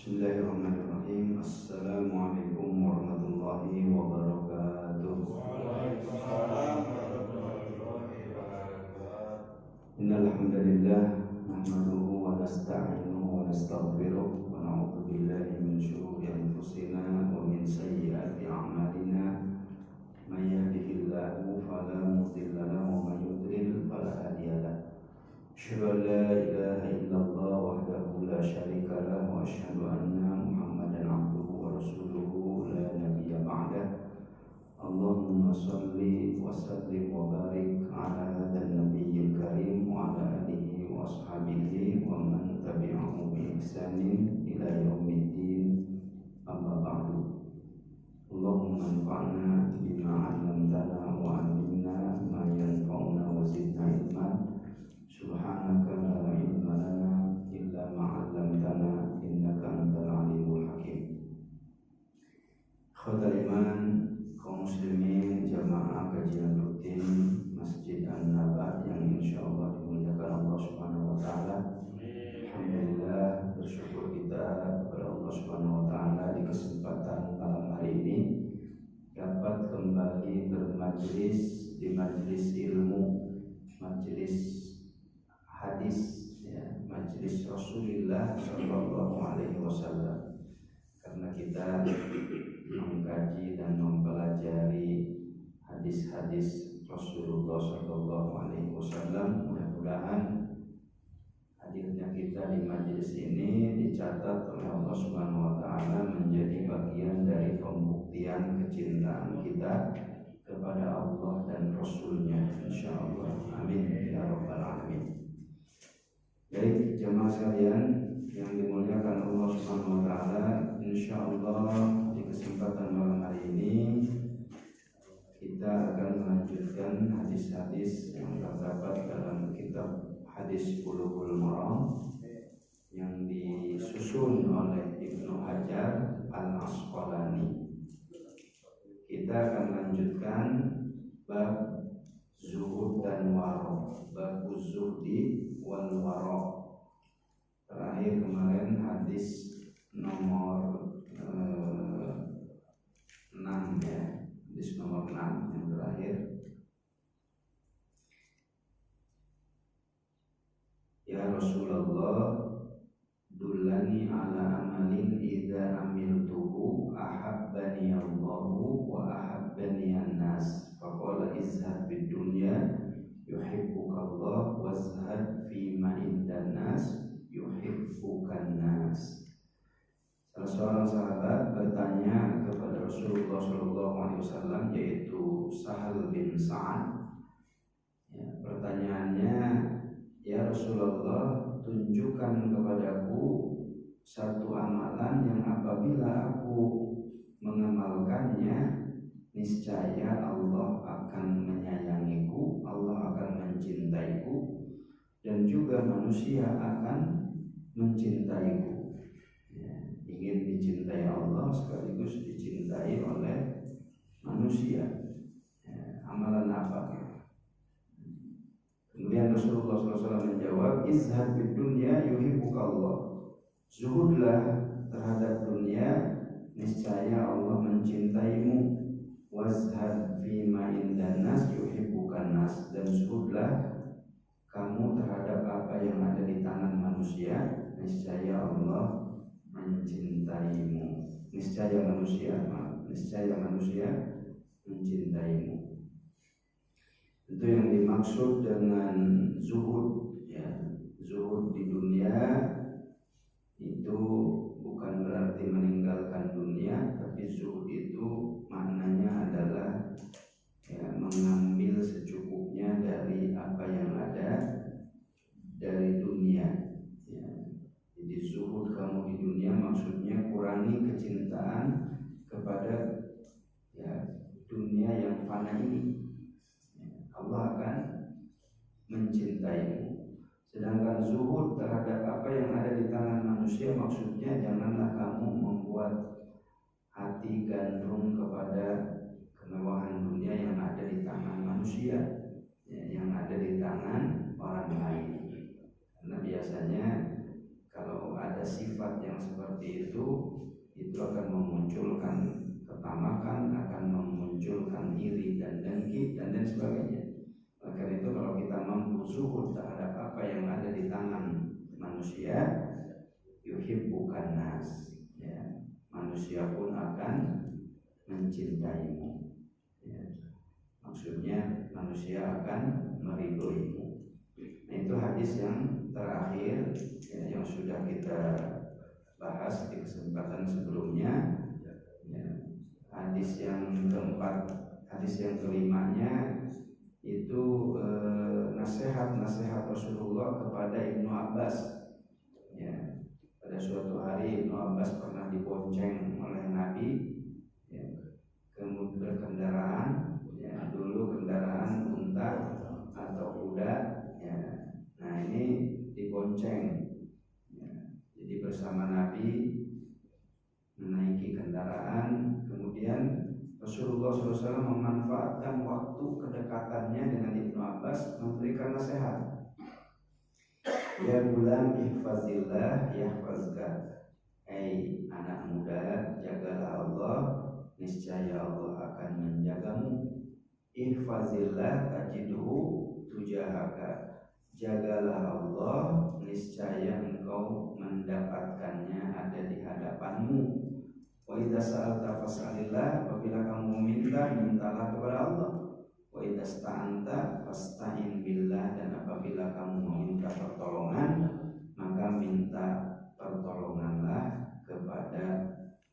Bismillahirrahmanirrahim. Assalamualaikum warahmatullahi wabarakatuh. Waalaikumsalam warahmatullahi wabarakatuh. Innal hamdalillah nahmaduhu wa nasta'inuhu wa nastaghfiruh wa na'udzu billahi min shururi anfusina wa min sayyiati a'malina. May yahdihillahu fala mudilla lahu wa may yudlil fala hadiya lahu. Asyhadu an la ilaha illallah wahdahu la syarika lahu wa asyhadu anna Muhammadan abduhu wa rasuluhu la nabiyya ba'dah. Allahumma shalli wa sallim wa barik ala hadzal nabiyyil karim wa ala alihi wa ashabihi wa man tabi'ahu bi ihsanin ila yaumiddin. Amma ba'du. Allahumma anfa'na bima 'allamtana wa 'allimna ma yanfa'una wa zidna ilman. Subhanaka la ilma lana illa ma 'allamtana innaka antal alimul hakim. Ikhwatal iman, kaum muslimin jamaah kajian rutin Masjid An-Naba yang insyaallah dimuliakan Allah Subhanahu wa taala. Alhamdulillah, bersyukur kita kepada Allah Subhanahu wa taala di kesempatan malam hari ini dapat kembali bermajlis di majlis ilmu, majlis hadis, ya, majlis Rasulullah Shallallahu Alaihi Wasallam. Karena kita mengkaji dan mempelajari hadis-hadis Rasulullah Shallallahu Alaihi Wasallam, mudah-mudahan hadirnya kita di majlis ini dicatat oleh Allah Subhanahu Wa Taala menjadi bagian dari pembuktian kecintaan kita kepada Allah dan Rasulnya, insyaallah. Amin ya rabbal alamin. Baik jemaah sekalian yang dimuliakan Allah Subhanahu wa taala, insyaallah di kesempatan malam hari ini kita akan melanjutkan hadis-hadis yang terdapat dalam kitab Hadis Bulughul Maram yang disusun oleh Ibnu Hajar Al-Asqalani. Kita akan lanjutkan bab zuhud dan waro, bab zuhdi wal waro. Terakhir kemarin hadis nomor 6 ya, hadis nomor 6 yang terakhir. Ya Rasulullah, dullani ala amalin idza amiltuhu ahabbani Allahu wa ahabbani an-nas. Faqala izhad fid dunya yuhibbuka Allah wazhad fi ma indan nas yuhibbukan nas. Salah seorang sahabat bertanya kepada Rasulullah SAW, yaitu Sahal bin Sa'ad. Ya, pertanyaannya, ya Rasulullah, tunjukkan kepadaku satu amalan yang apabila aku mengamalkannya, niscaya Allah akan menyayangiku, Allah akan mencintaiku, dan juga manusia akan mencintaiku. Ya, ingin dicintai Allah sekaligus dicintai oleh manusia. Ya, amalan apa? Kemudian Rasulullah SAW menjawab, izhad fid dunya yuhibbuka Allah. Zuhudlah terhadap dunia, niscaya Allah mencintaimu. Wazhad fi ma indan nas yuhibbukan nas. Dan zuhudlah kamu terhadap apa yang ada di tangan manusia, niscaya Allah mencintaimu. Niscaya manusia mencintaimu. Itu yang dimaksud dengan zuhud, ya. Zuhud di dunia itu bukan berarti meninggalkan dunia, tapi zuhud itu maknanya adalah ya, mengambil secukupnya dari apa yang ada dari dunia. Ya. Jadi zuhud kamu di dunia maksudnya kurangi kecintaan kepada ya, dunia yang fana ini. Allah akan mencintaimu. Sedangkan zuhud terhadap apa yang ada di tangan manusia maksudnya janganlah kamu membuat hati gandrung kepada kemewahan dunia yang ada di tangan manusia, ya, yang ada di tangan orang lain. Karena biasanya kalau ada sifat yang seperti seperti itu akan memunculkan ketamakan, akan memunculkan iri dan dengki dan lain sebagainya. Oleh karena itu kalau kita mampu zuhud terhadap apa yang ada di tangan manusia, yuhibbukan nas, ya, manusia pun akan mencintaimu, ya. Maksudnya manusia akan meridhoimu. Nah, itu hadis yang terakhir, ya, yang sudah kita bahas di kesempatan sebelumnya, ya. Hadis yang keempat, hadis yang kelimanya itu nasihat Rasulullah kepada Ibnu Abbas, ya. Pada suatu hari Ibnu Abbas pernah dibonceng oleh Nabi, ya, kemudian berkendaraan, ya, dulu kendaraan unta atau kuda, ya. Nah ini dibonceng, ya. Jadi bersama Nabi menaiki kendaraan, kemudian Rasulullah SAW memanfaatkan waktu kedekatannya dengan Ibnu Abbas memberikan nasihat. Ya gulam ihfazillah yahfazka. Hai anak muda, jagalah Allah, niscaya Allah akan menjagamu. Ihfazillah tajidhu tujahaka. Jagalah Allah, niscaya engkau mendapatkannya ada di hadapanmu. Wa idza sa'alta fas'alillah, apabila kamu meminta, mintalah kepada Allah. Wa idza sta'anta fasta'in billah, dan apabila kamu meminta pertolongan, maka minta pertolonganlah kepada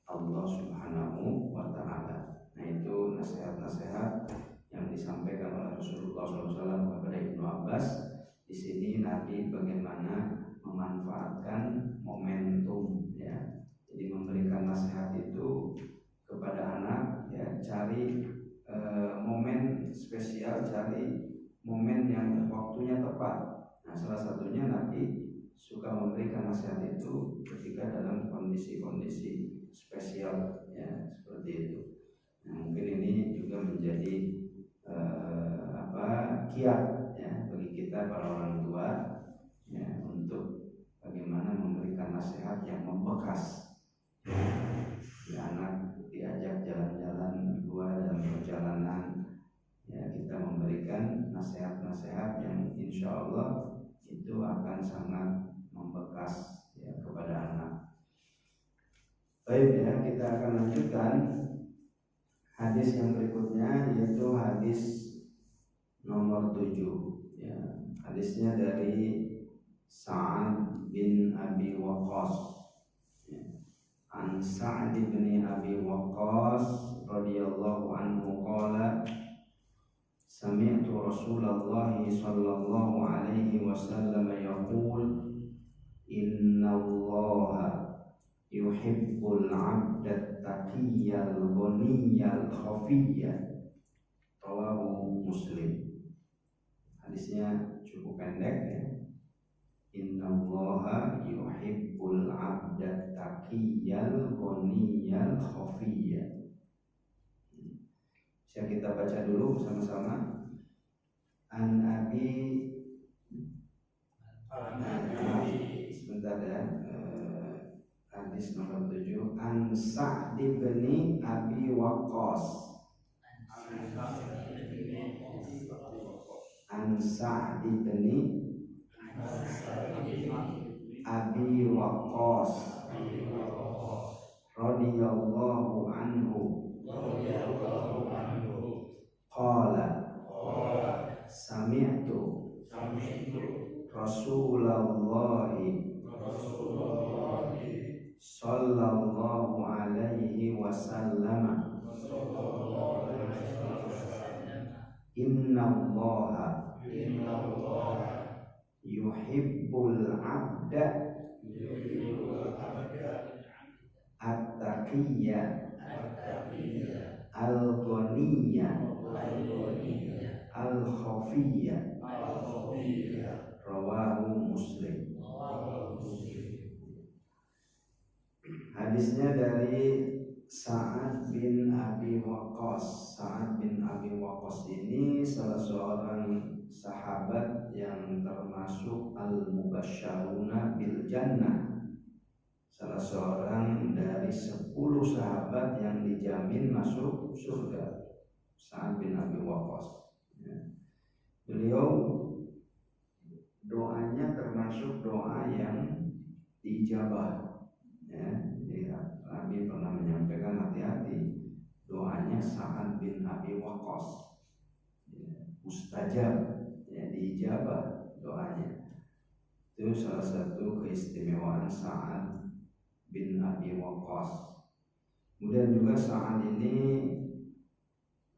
Allah Subhanahu wa taala. Nah, itu nasihat-nasihat yang disampaikan oleh Rasulullah SAW kepada Ibnu Abbas. Di sini Nabi bagaimana memanfaatkan momentum, ya. Jadi memberikan nasihat itu kepada anak, ya, cari momen spesial, cari momen yang waktunya tepat. Nah, salah satunya Nabi suka memberikan nasihat itu ketika dalam kondisi-kondisi spesial, ya, seperti itu. Nah, mungkin ini juga menjadi kiat, ya, bagi kita para orang tua, ya, untuk bagaimana memberikan nasihat yang membekas. Si anak diajak jalan-jalan dua dalam perjalanan, ya, kita memberikan nasihat-nasihat yang insya Allah itu akan sangat membekas, ya, kepada anak. Baik, ya, kita akan lanjutkan hadis yang berikutnya, yaitu hadis nomor 7, ya. Hadisnya dari Sa'ad bin Abi Waqqas, ya. An Sa'ad bin Abi Waqqas radhiyallahu anhu qala sami'tu Rasulullah sallallahu alaihi wasallam yaqul innallaha yuhibbul 'abda taqiyyal ghaniyyal khafiyyah. Rawahu Muslim. Hadisnya cukup pendek, ya. Innallaha yuhibbul 'abda taqiyyal ghaniyyal khafiyyah. Bisa kita baca dulu bersama-sama. An Abi, sebentar, ya. Hadis nomor 7. An Sa'd bin Abi Waqqas. An Sa'd bin Abi Waqqas radhiyallahu anhu qala sami'tu Rasulullah sallallahu alaihi wasallam innallaha yuhibbul 'abda at-taqiyya al-ghaniyya al-khafiyya. Rawahu Muslim. Hadisnya dari Sa'ad bin Abi Waqqas. Sa'ad bin Abi Waqqas ini salah seorang sahabat yang termasuk al-mubasysyaruna bil jannah, salah seorang dari 10 sahabat yang dijamin masuk surga, Sa'ad bin Abi Waqqas. Ya. Beliau doanya termasuk doa yang diijabah. Ya, jadi Nabi pernah menyampaikan hati-hati, doanya Sa'ad bin Abi Waqqas ya, mustajab, ya, diijabah doanya. Itu salah satu keistimewaan Sa'ad bin Abi Waqqas. Kemudian juga Sa'ad ini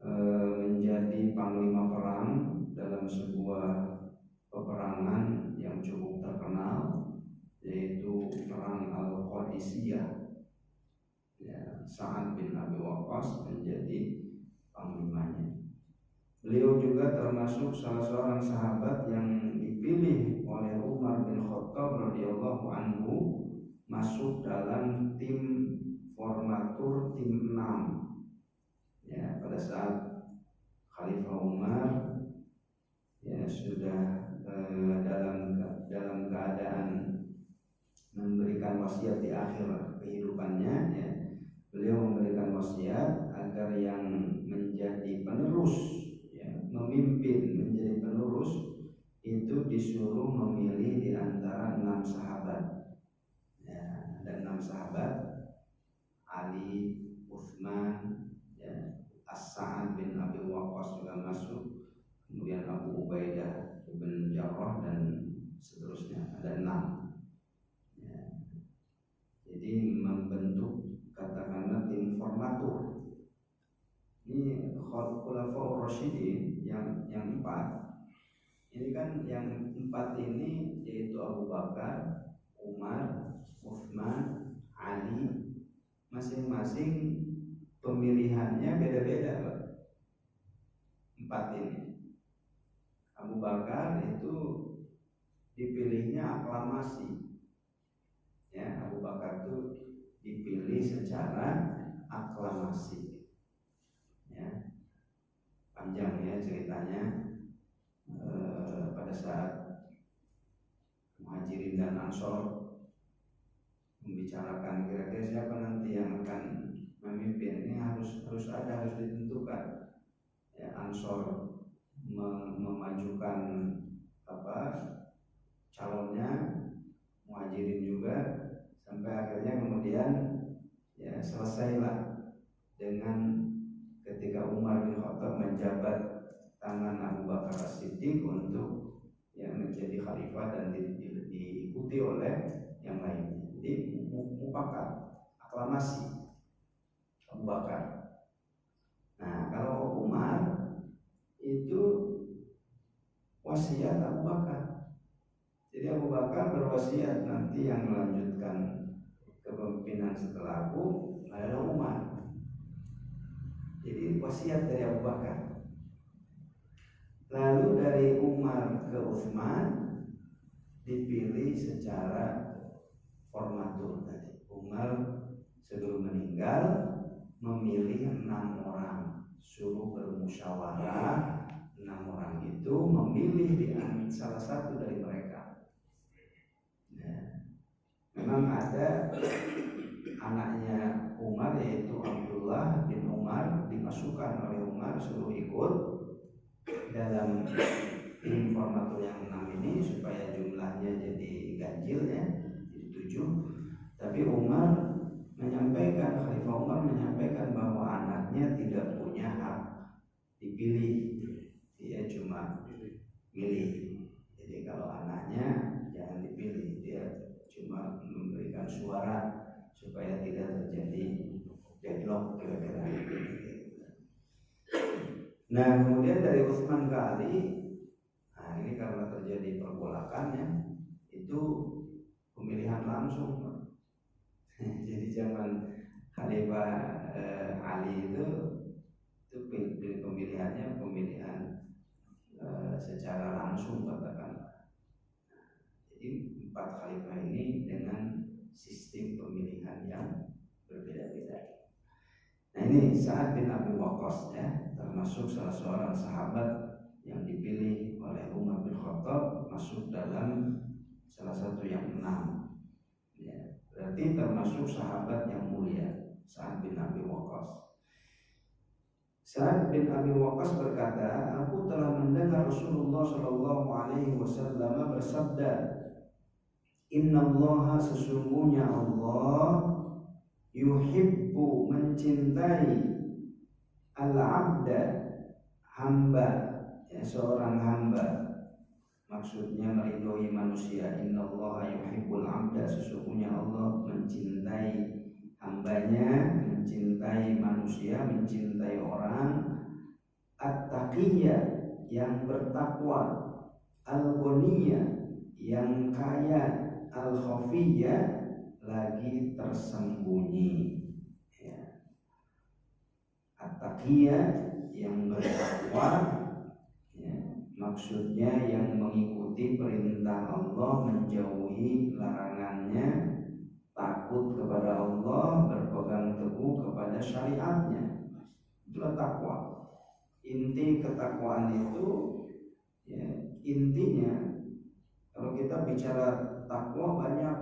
menjadi panglima perang dalam sebuah peperangan yang cukup terkenal, yaitu perang Al-Qadisiyah. Ya, Sa'ad bin Abi Waqqas menjadi panglimanya. Beliau juga termasuk salah seorang sahabat yang dipilih oleh Umar bin Khattab radhiyallahu anhu masuk dalam tim formatur tim 6. Ya, pada saat Khalifah Umar ya sudah dalam keadaan memberikan wasiat di akhir kehidupannya, ya, beliau memberikan wasiat agar yang menjadi penerus, ya, memimpin menjadi penerus itu disuruh memilih di antara 6 sahabat. Ya, ada 6 sahabat: Ali, Utsman, ya, As-Sa'ad bin Abi Waqqas juga masuk, kemudian Abu Ubaidah bin Jarrah dan seterusnya, ada 6. Ya. Jadi membentuk katakanlah tim formatur. Ini Khulafaur Rasyidin yang 4. Ini kan yang 4 ini yaitu Abu Bakar, Umar, Utsman, Ali, masing-masing pemilihannya beda-beda, Pak. 4 ini. Abu Bakar itu dipilihnya aklamasi. Ya, Abu Bakar itu dipilih secara aklamasi. Ya, panjang ya ceritanya. Pada saat Muhajirin dan Ansor membicarakan kira-kira siapa nanti yang akan memimpin, ini harus ditentukan. Ya, Ansor memajukan calonnya, Muhajirin juga, sampai akhirnya kemudian ya selesailah dengan ketika Umar bin Khattab menjabat tangan Abu Bakar As-Siddiq untuk ya menjadi khalifah dan diikuti oleh yang lainnya. Jadi mufakat, aklamasi Abu Bakar. Nah, kalau Umar itu wasiat Abu Bakar. Jadi Abu Bakar berwasiat nanti yang melanjutkan kepemimpinan setelah aku adalah Umar. Jadi wasiat dari Abu Bakar. Lalu dari Umar ke Utsman dipilih secara formatur tadi. Umar sebelum meninggal memilih 6 orang, suruh bermusyawarah. 6 orang itu memilih di salah satu dari mereka. Nah, memang ada anaknya Umar yaitu Abdullah bin Umar dimasukkan oleh Umar suruh ikut dalam tim formatur yang 6 ini supaya jumlahnya jadi ganjil ya, jadi 7. Tapi Umar menyampaikan, Khalifah Umar menyampaikan bahwa anaknya tidak punya hak dipilih, dia cuma pilih. Jadi kalau anaknya jangan dipilih, dia cuma memberikan suara supaya tidak terjadi deadlock kira-kira. Nah, kemudian dari Utsman ke Ali, nah ini karena terjadi pergolakan ya, itu pemilihan langsung. Jadi zaman Khalifah Ali itu pemilihannya pemilihan secara langsung katakanlah. Jadi 4 khalifah ini dengan sistem pemilihan yang berbeda-beda. Nah, ini Sa'ad bin Abi Waqqas ya, termasuk salah seorang sahabat yang dipilih oleh Umar bin Khattab masuk dalam salah satu yang 6. Ya, berarti termasuk sahabat yang mulia, Sa'ad bin Abi Waqqas. Sa'ad bin Abi Waqqas berkata, aku telah mendengar Rasulullah Shallallahu Alaihi Wasallam bersabda, Innallaha, sesungguhnya Allah, yuhibbu, mencintai, al-abda, hamba, ya, seorang hamba. Maksudnya meridhoi manusia. Innallaha yuhibbul abda, sesungguhnya Allah mencintai hambanya, mencintai manusia, mencintai orang. At-taqiyya, yang bertakwa. Al-ghaniyya, yang kaya. Al-khafiyya, lagi tersembunyi. Ya. At-taqiyya, yang bertakwa, ya, maksudnya yang mengikuti perintah Allah, menjauhi larangannya, takut kepada Allah, berpegang teguh kepada syariatnya. Itulah takwa. Inti ketakwaan itu, ya, intinya kalau kita bicara takwa banyak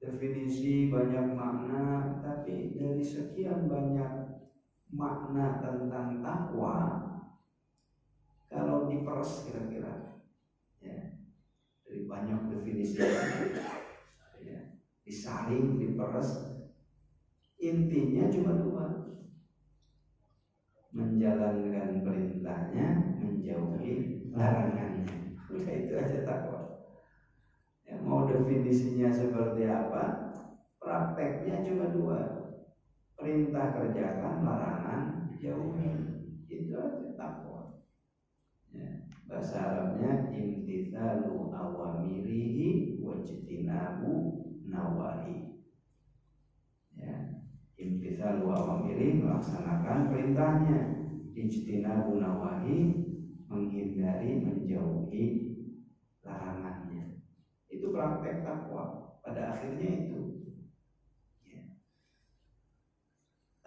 definisi, banyak makna, tapi dari sekian banyak makna tentang takwa, kalau diperes kira-kira, ya, dari banyak definisi, ya, disaring, diperes, intinya cuma dua: menjalankan perintahnya, menjauhi larangannya. Udah, itu aja takwa. Ya, mau definisinya seperti apa, prakteknya cuma dua: perintah kerjakan, larangan jauhi. Itu aja takwa. Ya, bahasa Arabnya imtithalu awamirihi wajtinabu nawahi. Ya, imtithalu awamirihi, melaksanakan perintahnya, ijtinabu nawahi, menghindari, menjauhi larangannya. Itu praktek takwa. Pada akhirnya itu, ya.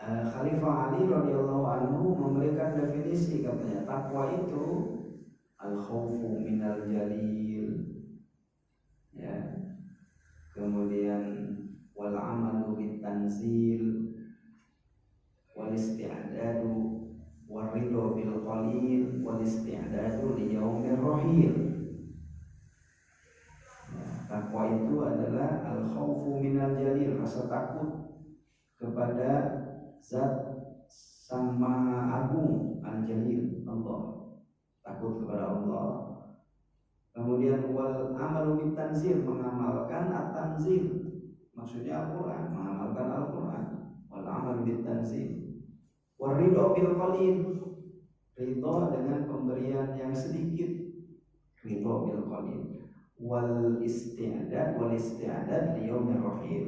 Khalifah Ali radhiyallahu anhu memberikan definisi, katanya takwa itu al-khawfu minal jalil, ya, kemudian wal amalu bit tanzil, wal isti'dadu war ridho bil qalil, wal isti'dadu li yaumir rahil. Takwa itu adalah al-khawfu minal jalil, rasa takut kepada Zat Sang Maha Agung, Al-Jalil, Allah, takut kepada Allah. Kemudian wal amalu bit tanzil, mengamalkan at-tanzil, maksudnya Al-Quran, mengamalkan Al-Quran. Wal amalu bit tanzil. War ridho bil qalil, ridho dengan pemberian yang sedikit, ridho bil qalil. Wal isti'dad li yaumir rahil,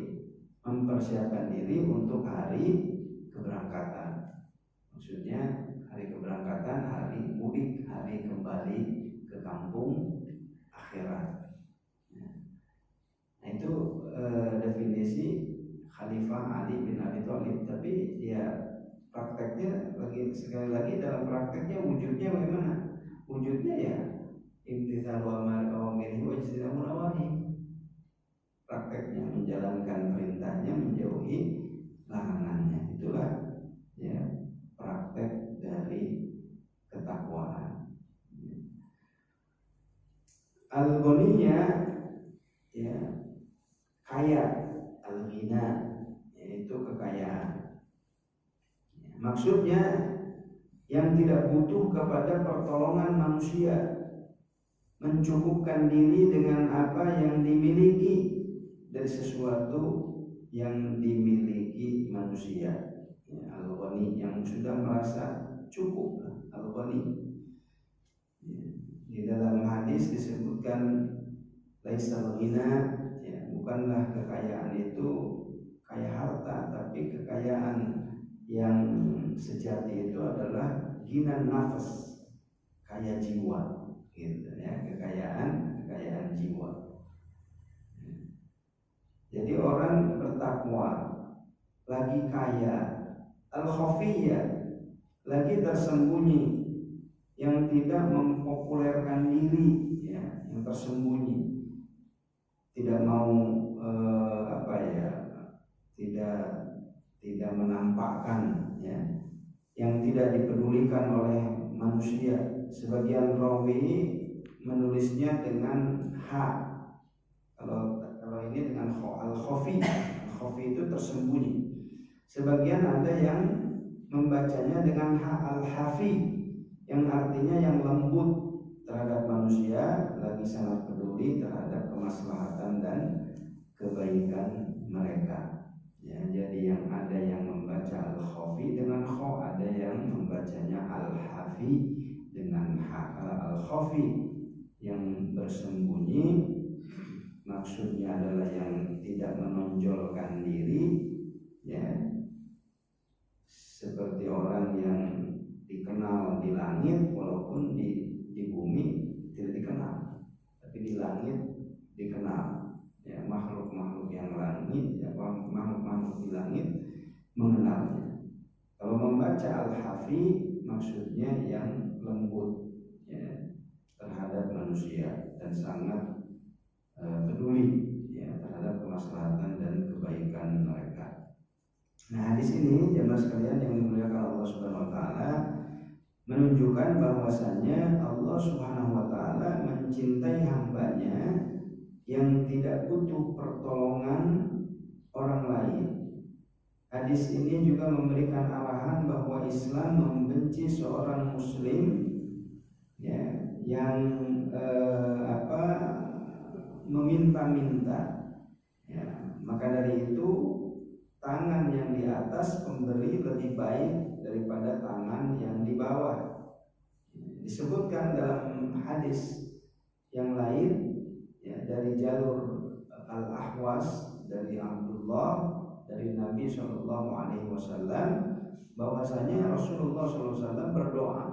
mempersiapkan diri untuk hari keberangkatan. Maksudnya hari keberangkatan, hari mudik, hari kembali ke kampung akhirat. Nah, itu definisi Khalifah Ali bin Abi Thalib. Tapi ya prakteknya, sekali lagi dalam prakteknya wujudnya bagaimana? Wujudnya ya imtithalu awamirihi wa ijtinabu nawahi. Prakteknya menjalankan perintahnya, menjauhi larangannya. Itulah, ya, praktek dari ketakwaan. Al-ghaniyya, ya, kaya. Al-ghina, yaitu kekayaan. Maksudnya yang tidak butuh kepada pertolongan manusia, mencukupkan diri dengan apa yang dimiliki dari sesuatu yang dimiliki manusia. Ya, al-ghani, yang sudah merasa cukup, al-ghani. Ya, di dalam hadis disebutkan laisal ghina, ya, bukanlah kekayaan itu kaya harta, tapi kekayaan yang sejati itu adalah ginan nafas, kaya jiwa, gitu ya, kekayaan jiwa. Jadi orang bertakwa lagi kaya, al-khafiyah, lagi tersembunyi, yang tidak mempopulerkan diri, ya, yang tersembunyi, tidak mau tidak menampakkan, ya, yang tidak dipedulikan oleh manusia. Sebagian rawi menulisnya dengan H, kalau ini dengan al-khafi. Al-khafi itu tersembunyi. Sebagian ada yang membacanya dengan al-hafi, yang artinya yang lembut terhadap manusia, lagi sangat peduli terhadap kemaslahatan dan kebaikan mereka. Ya, jadi yang ada yang membaca al-khafi dengan kho, ada yang membacanya al-hafi dengan ha. Al-khafi yang bersembunyi maksudnya adalah yang tidak menonjolkan diri, ya, seperti orang yang dikenal di langit walaupun di bumi tidak dikenal, tapi di langit dikenal. Ya, makhluk-makhluk yang langit, ya, makhluk-makhluk di langit mengenalnya. Kalau membaca al-hafi maksudnya yang lembut, ya, terhadap manusia dan sangat peduli, ya, terhadap kemaslahatan dan kebaikan mereka. Nah, di sini jemaah sekalian yang dimuliakan Allah Subhanahu wa taala menunjukkan bahwasanya Allah Subhanahu wa taala mencintai hambanya yang tidak butuh pertolongan orang lain. Hadis ini juga memberikan arahan bahwa Islam membenci seorang muslim, ya, yang meminta-minta. Ya, maka dari itu tangan yang di atas pemberi lebih baik daripada tangan yang di bawah. Disebutkan dalam hadis yang lain, ya, dari jalur Al-Ahwas dari Abdullah dari Nabi SAW, bahwasanya Rasulullah SAW berdoa,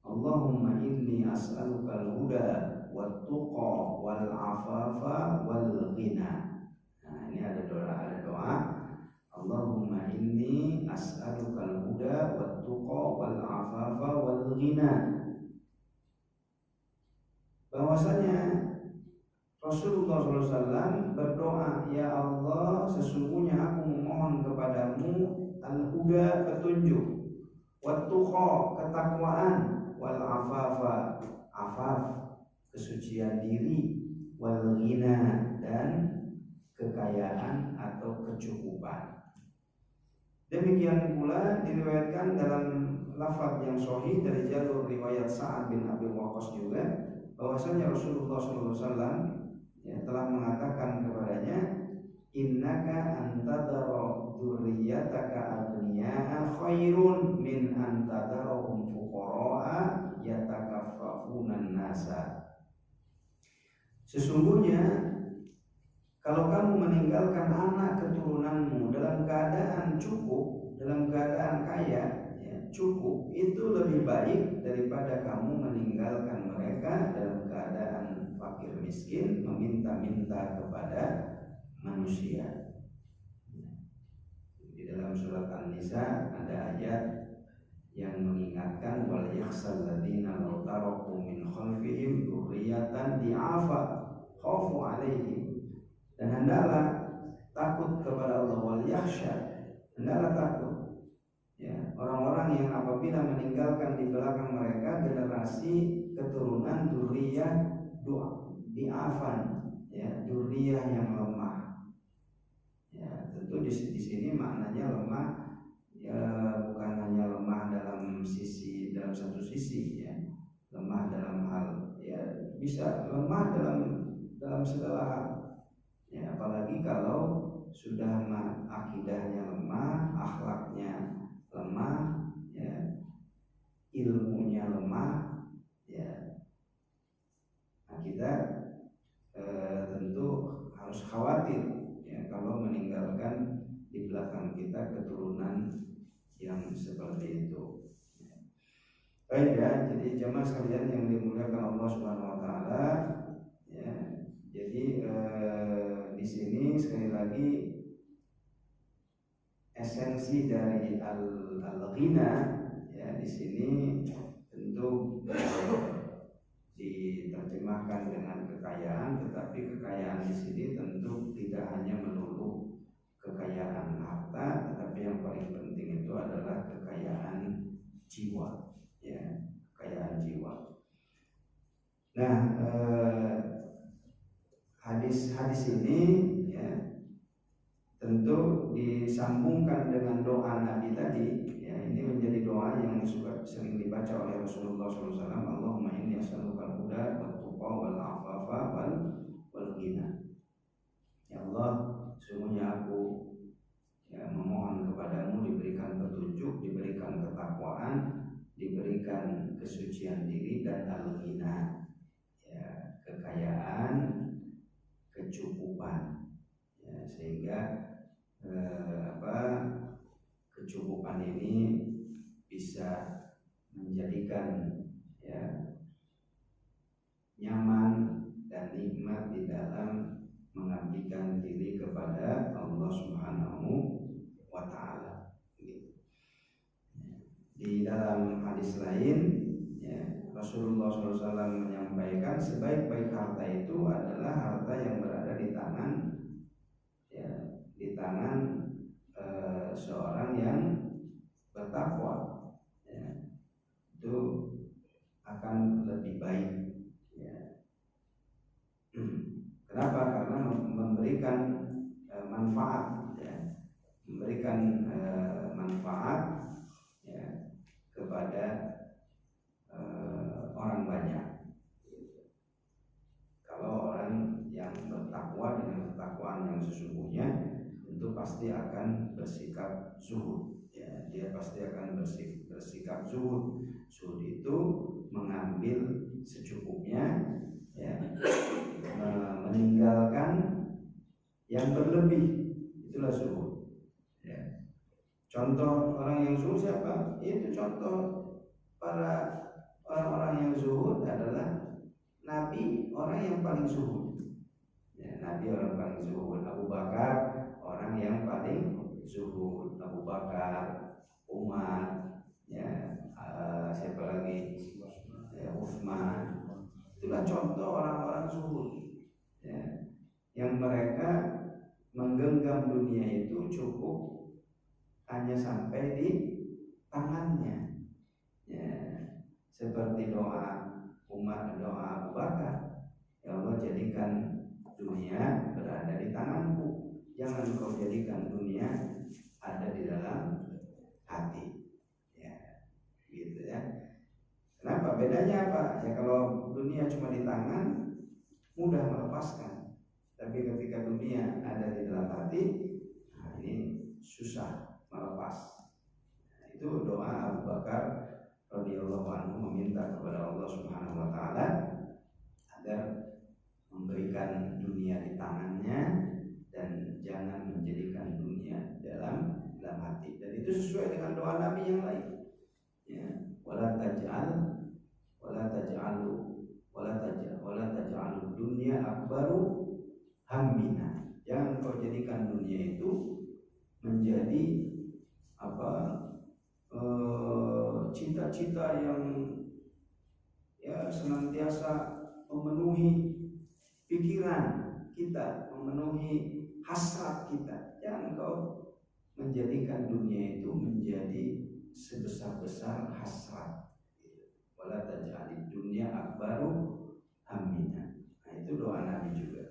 Allahumma inni as'alukal huda wat tuqa wal afafa wal ghina. Nah, ini ada doa Allahumma inni as'alukal huda wat tuqa wal afafa wal ghina. Bahwasanya Rasulullah SAW berdoa, ya Allah, sesungguhnya aku memohon kepadamu al-huda, petunjuk, wat tuqa, ketakwaan, wal afafa, afaf, kesucian diri, wal ghina, dan kekayaan atau kecukupan. Demikian pula diriwayatkan dalam lafaz yang sahih dari jalur riwayat Sa'ad bin Abi Waqqas juga, bahwasanya Rasulullah SAW, ya, telah mengatakan kepadanya, innaka antadara dzurriyyataka aghniya'a khairun min antadarahum fuqara'a yatakaffafunan nasa. Sesungguhnya kalau kamu meninggalkan anak keturunanmu dalam keadaan cukup, dalam keadaan kaya, ya, cukup, itu lebih baik daripada kamu meninggalkan mereka dalam keadaan fakir miskin, meminta-minta kepada manusia. Di dalam surat An-Nisa ada ayat yang mengingatkan, wal yakhsal ladzina law taraku min khalfihim dzurriyyatan di'afa khafu 'alaihim. Dan hendaklah takut kepada Allah, wal yakhsha, hendaklah takut, ya, orang-orang yang apabila meninggalkan di belakang mereka generasi keturunan dzurriyyah di'afan, ya, dzurriyyah yang lemah. Ya, tentu di sini maknanya lemah, ya, bukan hanya lemah dalam satu sisi, ya, lemah dalam hal, ya, bisa lemah dalam segala hal, ya, apalagi kalau sudah akidahnya lemah, akhlaknya lemah, ya, ilmunya lemah, ya. Nah, kita tentu harus khawatir, ya, kalau meninggalkan di belakang kita keturunan yang seperti itu. Baik, ya, jadi jemaah sekalian yang dimuliakan Allah Subhanahu wa taala, ya. Jadi di sini sekali lagi esensi dari al-ghina, ya, di sini tentu diterjemahkan dengan kekayaan, tetapi kekayaan di sini tentu tidak hanya melulu kekayaan harta, tetapi yang paling penting itu adalah kekayaan jiwa, ya, kekayaan jiwa. Nah, hadis ini ya tentu disambungkan dengan doa Nabi tadi. Ya, ini menjadi doa yang suka sering dibaca oleh Rasulullah SAW. Allahumma inni as'aluka al-huda wat tuqa wal afafa wal ghina. Ya Allah, sesungguhnya aku ya memohon kepadamu diberikan petunjuk, diberikan ketakwaan, diberikan kesucian diri dan al-ghina, ya, kekayaan, kecukupan, ya, sehingga kecukupan ini bisa menjadikan ya nyaman dan nikmat di dalam mengabdikan diri kepada Allah Subhanahu wa Ta'ala. Di dalam hadis lain ya, Rasulullah SAW menyampaikan sebaik-baik harta itu adalah harta yang berada di tangan ya, di tangan seorang yang bertakwa, ya, itu akan lebih baik. Ya. Kenapa? Karena memberikan manfaat, ya, memberikan manfaat ya, kepada orang banyak. Kalau orang yang bertakwa dengan ketakwaan yang sesungguhnya, tentu pasti akan bersikap zuhud. Ya, dia pasti akan bersikap zuhud. Zuhud itu mengambil secukupnya, ya, meninggalkan yang berlebih. Itulah zuhud. Ya. Contoh orang yang zuhud siapa? Itu contoh para orang-orang yang zuhud adalah Nabi, orang yang paling zuhud. Ya, Nabi orang paling zuhud. Abu Bakar orang yang paling zuhud. Abu Bakar, Umar, ya, siapa lagi? Ya, Utsman. Itulah contoh orang-orang zuhud. Ya, yang mereka menggenggam dunia itu cukup hanya sampai di tangannya. Ya, seperti doa Umar, doa Abu Bakar, ya Allah jadikan dunia berada di tanganku, jangan kau jadikan dunia ada di dalam hati. Ya, gitu ya. Kenapa? Bedanya apa? Ya kalau dunia cuma di tangan mudah melepaskan, tapi ketika dunia ada di dalam hati, nah ini susah melepas. Nah, itu doa Abu Bakar radhiyallahu anhu meminta kepada Allah Subhanahu wa Ta'ala agar memberikan dunia di tangannya dan jangan menjadikan dunia dalam hati. Dan itu sesuai dengan doa Nabi yang lain. Ya, wala taj'alu dunya akbaru hammina. Jangan kau jadikan dunia itu menjadi cita-cita yang ya senantiasa memenuhi pikiran kita, memenuhi hasrat kita. Jangan kau menjadikan dunia itu menjadi sebesar-besar hasrat. Wala taj'alid dunya akbaru hammina. Nah, itu doa Nabi juga.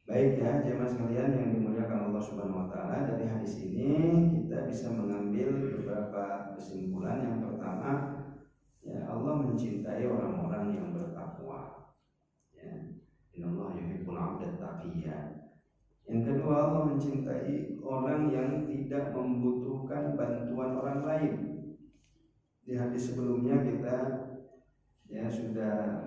Baik ya, jemaah sekalian yang dimuliakan Allah Subhanahu wa Ta'ala, dari hadis ini kita bisa mengambil beberapa kesimpulan. Yang pertama, ya, Allah mencintai orang-orang yang bertakwa. Ya, innallaha yuhibbul 'abda taqiyya. Yang kedua, Allah mencintai orang yang tidak membutuhkan bantuan orang lain. Di hadis sebelumnya kita ya sudah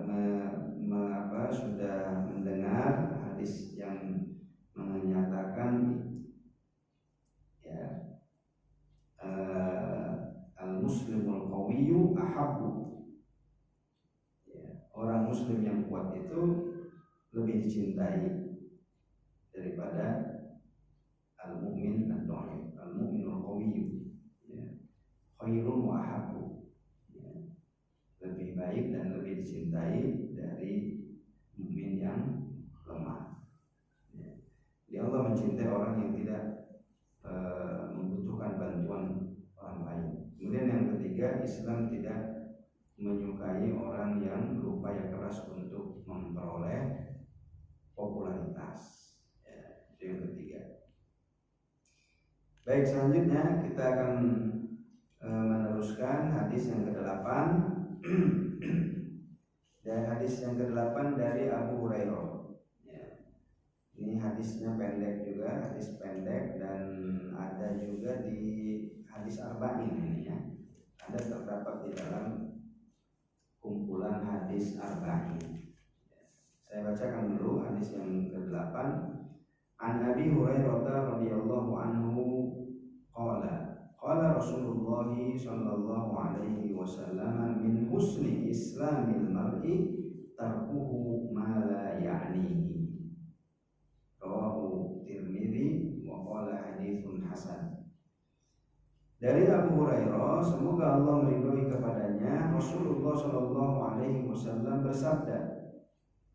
sudah mendengar hadis yang menyatakan ya al-muslimul qawiyyu ahabbu. Ya, orang muslim yang kuat itu lebih dicintai daripada al-mu'min ad-dha'if. Al-mu'minul qawiyyu ya khairun wa ahabbu. Ya, lebih baik dan lebih dicintai dari mukmin yang lemah. Ya. Dia Allah mencintai orang yang Islam tidak menyukai orang yang berupaya keras untuk memperoleh popularitas. Ya, itu yang ketiga. Baik, selanjutnya kita akan meneruskan hadis yang ke-8. Dan hadis yang ke-8 dari Abu Hurairah. Ya. Ini hadisnya pendek juga, hadis pendek, dan ada juga di hadis Arba'in ini ya. Ada terdapat di dalam kumpulan hadis Arba'in. Saya bacakan dulu hadis yang ke-8. An Abi Hurairah radhiyallahu anhu qala qala Rasulullah sallallahu alaihi wasallam min husni islamil mar'i tarkuhu ma la ya'nihi. Rawahu Tirmidzi wa qala haditsun hasan. Dari Abu Hurairah, semoga Allah meridhoi kepadanya, Rasulullah sallallahu alaihi wasallam bersabda,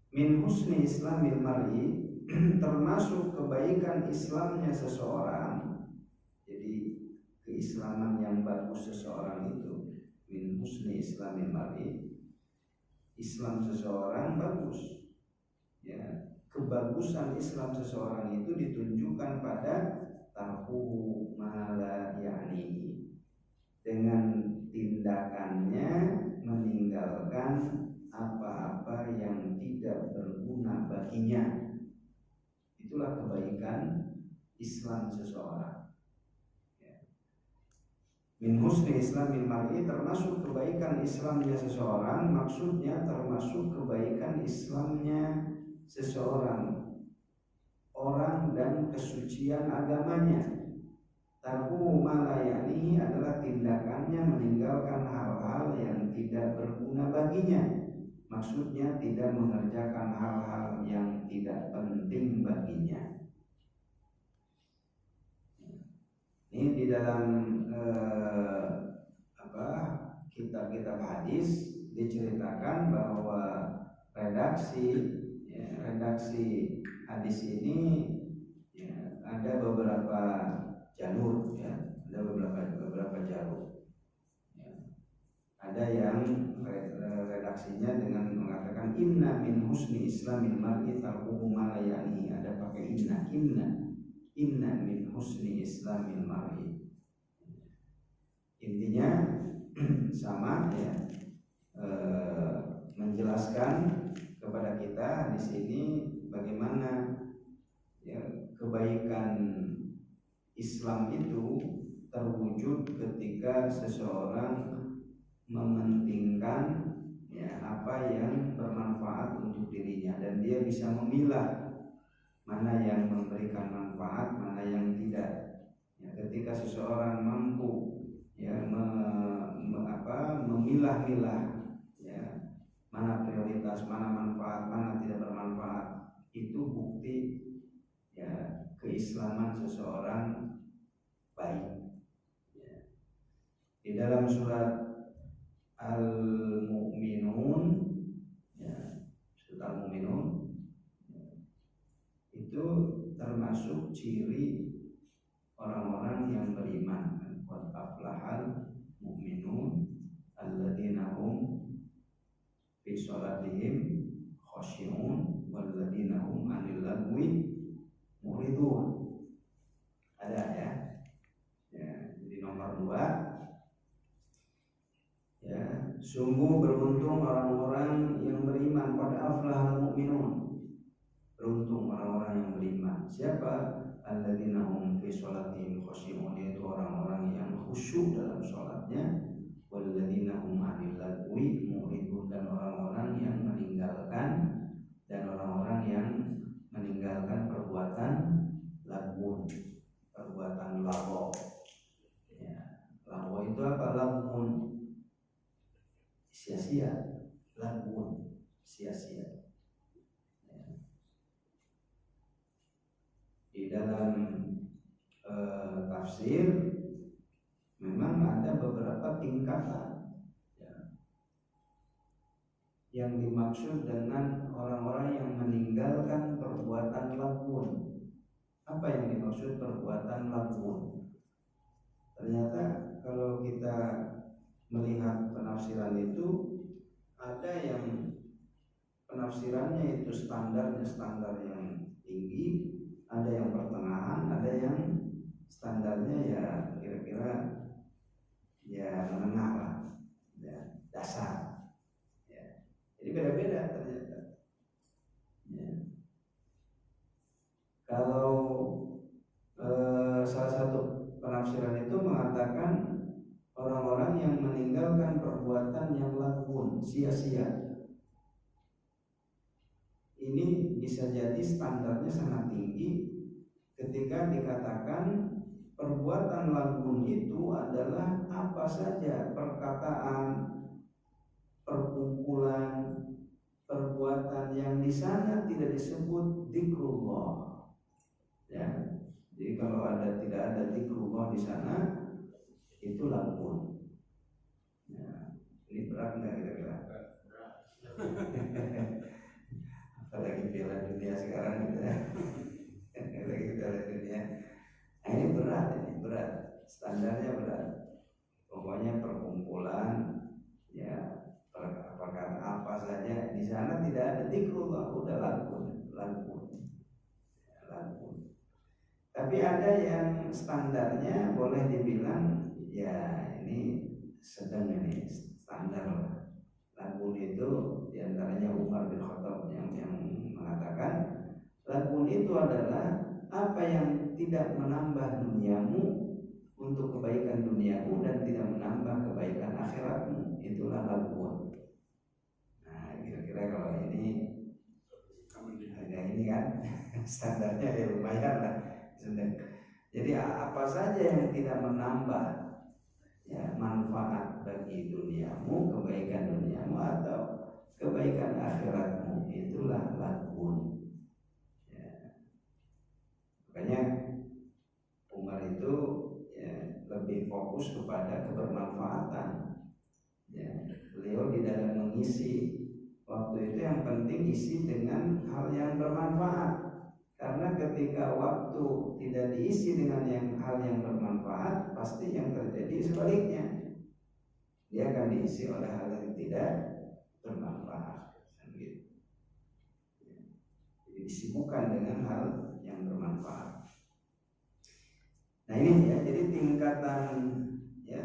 min husni islamil mar'i, termasuk kebaikan Islamnya seseorang. Jadi keislaman yang bagus seseorang itu, min husni islamil mar'i, Islam seseorang bagus. Ya, kebagusan Islam seseorang itu ditunjukkan pada tarkuhu ma la ya'nihi, dengan tindakannya meninggalkan apa-apa yang tidak berguna baginya. Itulah kebaikan Islam seseorang. Min husni islamil mar'i, termasuk kebaikan Islamnya seseorang, maksudnya termasuk kebaikan Islamnya seseorang, orang dan kesucian agamanya. Tarkuhu ma la ya'nihi adalah tindakannya meninggalkan hal-hal yang tidak berguna baginya. Maksudnya tidak mengerjakan hal-hal yang tidak penting baginya. Ini di dalam kitab-kitab hadis diceritakan bahwa redaksi hadis ini ya, ada beberapa jalur ya, ada beberapa jalur. Ya. Ada yang redaksinya dengan mengatakan inna min husni islamil mar'i tarkuhu ma la ya'ni, ada pakai inna min husni islamil mar'i. Intinya sama ya, menjelaskan kepada kita di sini bagaimana ya, kebaikan Islam itu terwujud ketika seseorang mementingkan ya, apa yang bermanfaat untuk dirinya, dan dia bisa memilah mana yang memberikan manfaat, mana yang tidak. Ya, ketika seseorang mampu ya memilah-milah ya, mana prioritas, mana manfaat, mana tidak bermanfaat, itu bukti ya keislaman seseorang baik. Ya. Di dalam surat Al-Mu'minun ya, surat Al-Mu'minun ya, itu termasuk ciri orang-orang yang beriman. Qad aflahal mu'minun alladzina hum fi sholatihim khashi'un walladzina hum 'anil lagwi muridun. Ada ya. Ya, jadi nomor 2 ya, sungguh beruntung orang-orang yang beriman. Qad aflahal mu'minun, beruntung orang-orang yang beriman. Siapa? Alladzina hum fi sholatihim khashi'un, yaitu orang-orang yang khusyuk dalam sholatnya. Walladzina hum 'anil lagwi muridun, dan orang-orang yang meninggalkan perbuatan lagun, perbuatan lago. Ya, lago itu apa? Lagun, sia-sia. Lagun, sia-sia. Di dalam tafsir memang ada beberapa tingkatan ya, yang dimaksud dengan orang-orang yang meninggalkan perbuatan lagun. Apa yang dimaksud perbuatan lagun? Ternyata kalau kita melihat penafsiran itu, ada yang penafsirannya itu standar yang tinggi, ada yang pertengahan, ada yang standarnya ya kira-kira ya menengah lah, ya, dasar. Ya. Jadi beda-beda ternyata. Ya. Kalau salah satu penafsiran itu mengatakan orang-orang yang meninggalkan perbuatan yang lagun, sia-sia. Ini bisa jadi standarnya sangat tinggi ketika dikatakan perbuatan lagun itu adalah apa saja perkataan, perkumpulan, perbuatan yang di sana tidak disebut dzikrullah. Ya. Jadi kalau tidak ada dzikrullah di sana, itu lagun. Ya. Ini berat nggak kira-kira? Apalagi Piala Dunia sekarang gitu ya. Lagi Piala Dunia. Nah, ini berat. Standarnya berat. Pokoknya perkumpulan, ya perkara apa saja di sana tidak ada dzikrullah, udah lagun. Tapi ada yang standarnya boleh dibilang ya ini sedang, ini standar lah. Lagun itu diantaranya Umar bin Khattab yang mengatakan lagun itu adalah apa yang tidak menambah duniamu untuk kebaikan duniamu dan tidak menambah kebaikan akhiratmu, itulah lagun. Nah kira-kira kalau ini ada ini kan standarnya ya lumayan lah. Jadi apa saja yang tidak menambah ya manfaat bagi duniamu, kebaikan duniamu atau kebaikan akhiratmu, itulah lagun. Ya. Makanya Umar itu ya, lebih fokus kepada kebermanfaatan. Ya. Beliau di dalam mengisi waktu itu yang penting isi dengan hal yang bermanfaat. Karena ketika waktu tidak diisi dengan hal yang bermanfaat, pasti yang terjadi sebaliknya. Dia akan diisi oleh hal yang tidak bermanfaat. Jadi disibukkan dengan hal yang bermanfaat. Nah ini ya, jadi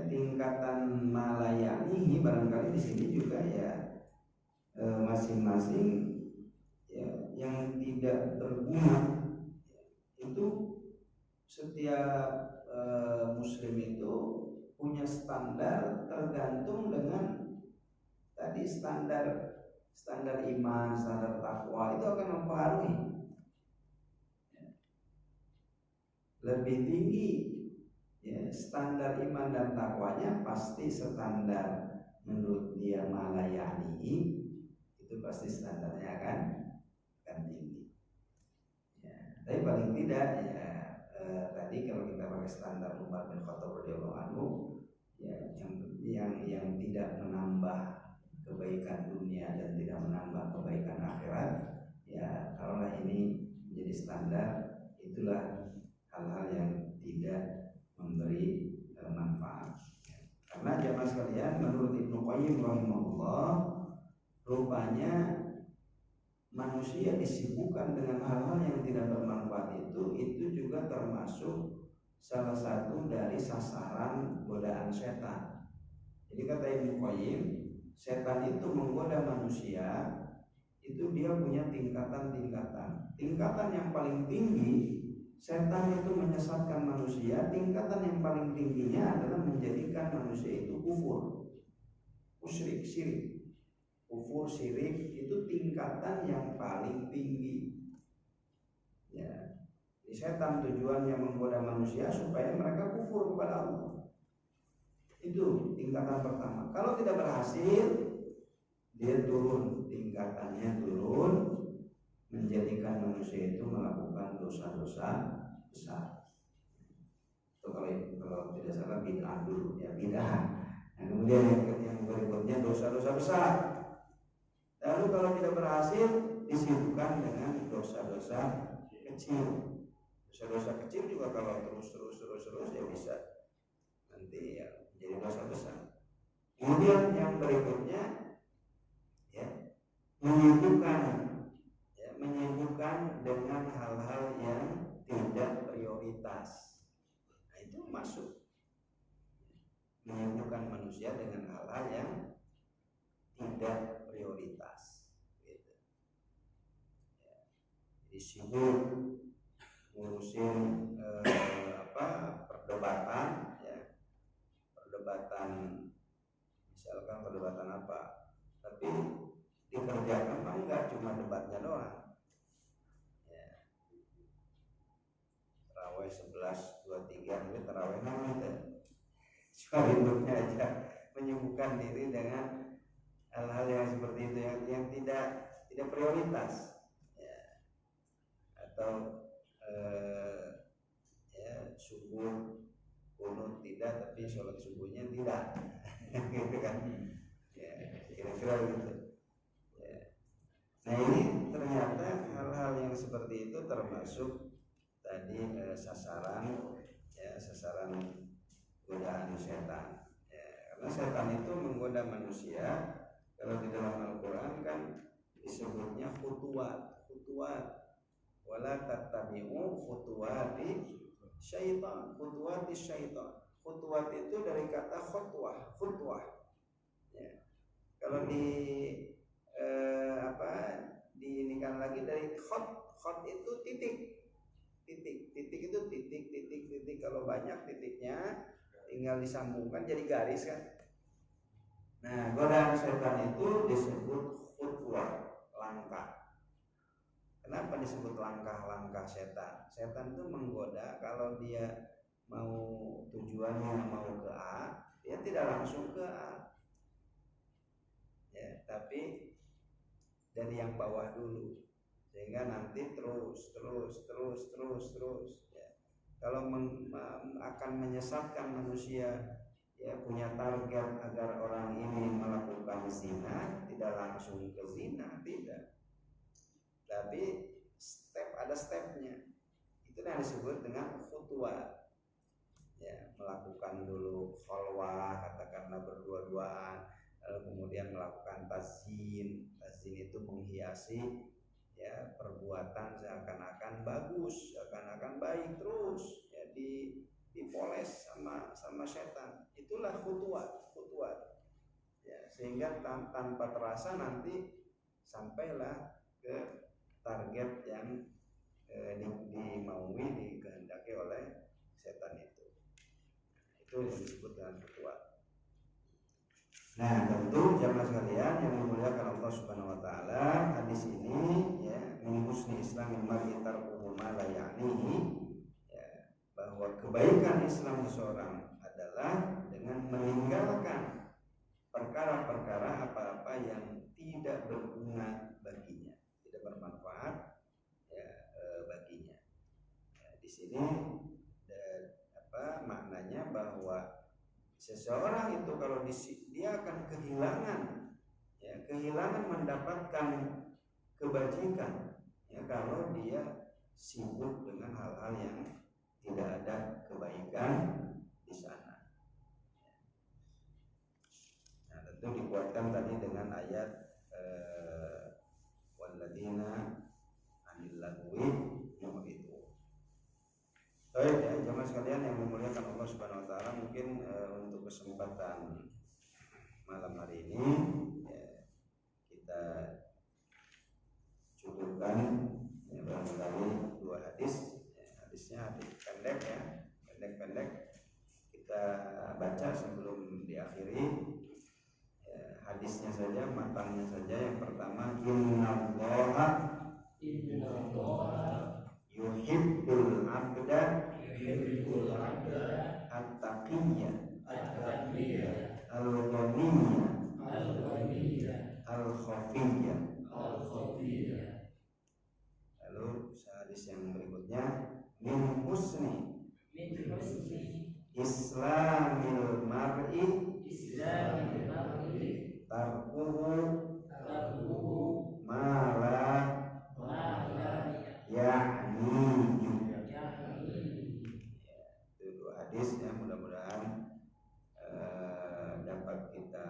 tingkatan malayani barangkali di sini juga ya masing-masing ya, yang tidak berguna itu setiap muslim itu punya standar tergantung dengan tadi standar iman, standar takwa itu akan mempengaruhi. Lebih tinggi ya, standar iman dan takwanya pasti standar menurut dia malayani, itu pasti standarnya akan tinggi. Ya, tapi paling tidak ya tadi kalau kita pakai standar Umar bin Khattab radhiyallahu anhu ya yang tidak menambah kebaikan dunia dan tidak menambah kebaikan akhirat, ya taruhlah ini menjadi standar, itulah hal-hal yang tidak memberi manfaat. Karena jamaah sekalian, menurut Ibnu Qayyim rahimahullah, rupanya manusia disibukkan dengan hal-hal yang tidak bermanfaat itu juga termasuk salah satu dari sasaran godaan setan. Jadi kata Ibnu Qayyim, setan itu menggoda manusia itu dia punya tingkatan. Tingkatan yang paling tinggi, setan itu menyesatkan manusia. Tingkatan yang paling tingginya adalah menjadikan manusia itu kufur, syirik. Kufur, syirik itu tingkatan yang paling tinggi. Ya, setan tujuannya menggoda manusia supaya mereka kufur kepada Allah. Itu tingkatan pertama. Kalau tidak berhasil, dia turun, tingkatannya turun, menjadikan manusia itu melakukan dosa-dosa besar. Itu kalau tidak salah bid'ah dulu ya, bid'ah. Nah, kemudian yang berikutnya dosa-dosa besar. Lalu kalau tidak berhasil, disibukkan dengan dosa-dosa kecil. Dosa-dosa kecil juga kalau terus ya bisa nanti ya jadi dosa besar. Kemudian yang berikutnya ya, menyibukkan dengan hal-hal yang tidak prioritas. Nah, itu masuk. Menyibukkan manusia dengan hal-hal yang tidak prioritas gitu. Ya. Jadi sibuk ngurusin perdebatan ya. Perdebatan misalkan perdebatan apa, tapi dikerjakan mah enggak cuma debatnya doang ya. Tarawih 11-23 ini tarawih namanya cuma ributnya aja, menyibukkan diri dengan hal-hal yang seperti itu yang tidak prioritas ya. Atau ya subuh kunut tidak, tapi sholat subuhnya tidak gitu kan ya, kira-kira begitu ya. Nah ini ternyata hal-hal yang seperti itu termasuk tadi sasaran godaan setan ya, karena setan itu menggoda manusia. Kalau di dalam Al-Quran kan disebutnya khutuwat wala tattabi'u khutuwati syaitan. Khutuwat itu dari kata khutwah ya. Kalau diinikan lagi dari khot itu titik itu titik. Kalau banyak titiknya tinggal disambungkan jadi garis kan. Nah, godaan setan itu disebut khutwah, langkah. Kenapa disebut langkah setan? Setan itu menggoda kalau dia mau tujuannya mau ke A, dia tidak langsung ke A. Ya, tapi dari yang bawah dulu. Sehingga nanti terus ya. Kalau akan menyesatkan manusia ya, punya target agar orang ini melakukan zina, tidak langsung ke zina, tidak. Tapi ada stepnya. Itu yang disebut dengan khutuwat. Ya, melakukan dulu khalwah, katakanlah berdua-duaan, lalu kemudian melakukan tazyin itu menghiasi ya perbuatan seakan-akan bagus, seakan-akan baik, terus ya dipoles sama setan. Itulah khutuwat ya, sehingga tanpa terasa nanti sampailah ke target yang dimaui, dikehendaki oleh setan itu. Itu yang disebut dengan khutuwat. Nah, tentu jamaah sekalian yang dimuliakan Allah Subhanahu wa taala, hadis ini ya, min husni islamil mar'i tarkuhu ma la ya'nihi ya, bahwa kebaikan Islam seseorang adalah dengan meninggalkan perkara-perkara apa-apa yang tidak berguna baginya, tidak bermanfaat ya, baginya. Ya, di sini maknanya bahwa seseorang itu kalau dia akan kehilangan mendapatkan kebajikan ya, kalau dia sibuk dengan hal-hal yang tidak ada kebaikan di sana. Nah, tentu dikuatkan tadi dengan ayat walladzina anil lagwi mu'ridun. Baik ya, jemaah sekalian yang memuliakan Allah Subhanahu wa taala, mungkin untuk kesempatan malam hari ini ya, kita cukupkan ya, barangkali 2 hadis ya, hadisnya hadis pendek ya, pendek kita baca sebelum diakhiri ya, hadisnya saja, matanya saja. Yang pertama, innallaha yuhibbul abda at-taqiyya al-ghaniyya al-khafiyya. Lalu hadis yang berikutnya, min husni islamil mar'i tarkuhu ma la ya'ni. Itu 2 hadis ya, mudah-mudahan dapat kita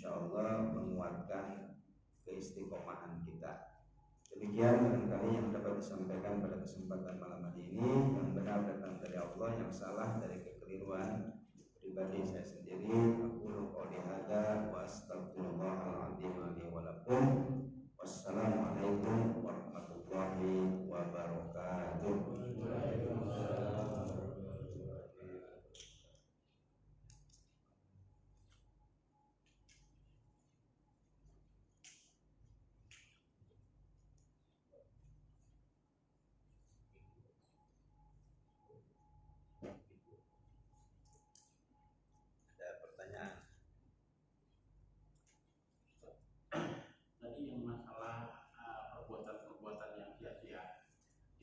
insyaallah menguatkan keistiqomahan kita. Demikian barangkali yang dapat disampaikan pada kesempatan malam hari ini. Yang benar datang dari Allah, yang salah dari kekeliruan pribadi saya sendiri. Aku qouli hadza wa astaghfirullahal azim li wa lakum. Wassalamualaikum warahmatullahi wabarakatuh. Ada pertanyaan? Tadi yang masalah perbuatan-perbuatan yang sia-sia